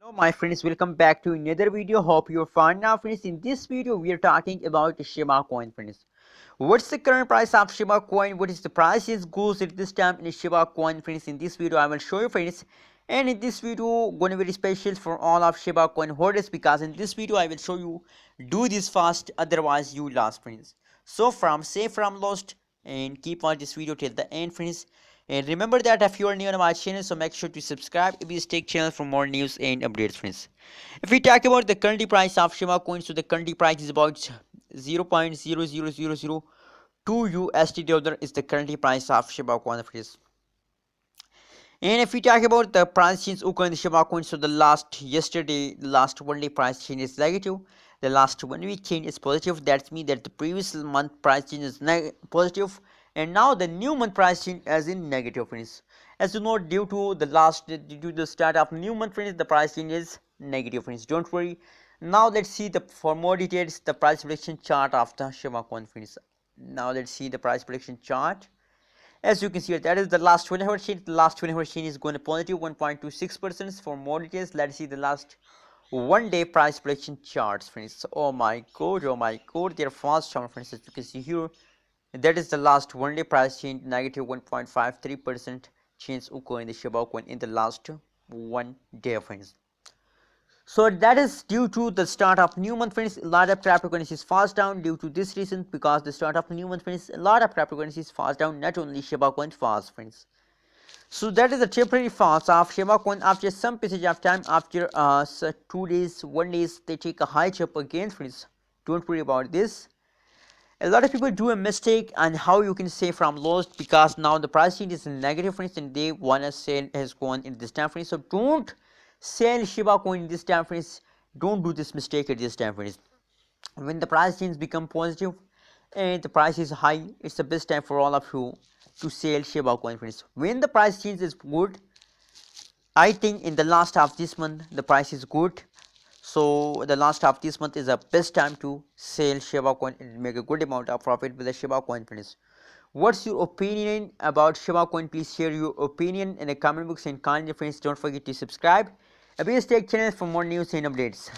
Hello my friends, welcome back to another video. Hope you're fine. Now friends, in this video we are talking about Shiba coin friends. What's the current price of Shiba coin? What is the price is goes at this time in Shiba coin friends? In this video I will show you friends, and in this video gonna be very special for all of Shiba coin holders, because in this video I will show you do this fast, otherwise you lost friends. So from safe from lost, and keep watch this video till the end friends. And remember that if you are new on my channel, so make sure to subscribe if you take channel for more news and updates friends. If we talk about the current price of Shiba coin, so the current price is about 0.00002 USD dollar is the current price of Shiba coin friends. And if we talk about the price change occurring in the Shiba coin, so the last one day price change is negative. The last 1 week change is positive. That means that the previous month price change is positive, and now the new month price change is in negative friends. As you know, due to the start of new month friends, the price change is negative friends. Don't worry. Now let's see the for more details the price prediction chart of the Shiba coin friends. Now let's see the price prediction chart. As you can see, that is the last 24-hour change. The last 24-hour change is going to positive 1.26%. For more details, let's see the last 1 day price prediction charts, friends. Oh my god, they're fast down, friends. As you can see here, that is the last 1 day price change, negative 1.53% change occur in the Shiba coin in the last 1 day, friends. So that is due to the start of new month friends. A lot of cryptocurrencies fast down due to this reason, because the start of new month friends, a lot of cryptocurrencies fast down, not only Shiba coin fast friends. So that is the temporary fast of Shiba coin. After some passage of time, after 2 days, 1 days, they take a high jump again friends. Don't worry about this. A lot of people do a mistake on how you can say from lost, because now the price change is negative friends, and they wanna sell has gone in this time friends. So don't sell Shiba coin this time friends. Don't do this mistake at this time friends. When the price change become positive and the price is high, it's the best time for all of you to sell Shiba coin friends. When the price change is good, I think in the last half this month the price is good, so the last half this month is the best time to sell Shiba coin and make a good amount of profit with the Shiba coin friends. What's your opinion about Shiba coin? Please share your opinion in the comment box, and kindly friends don't forget to subscribe. Please take channel for more news and updates.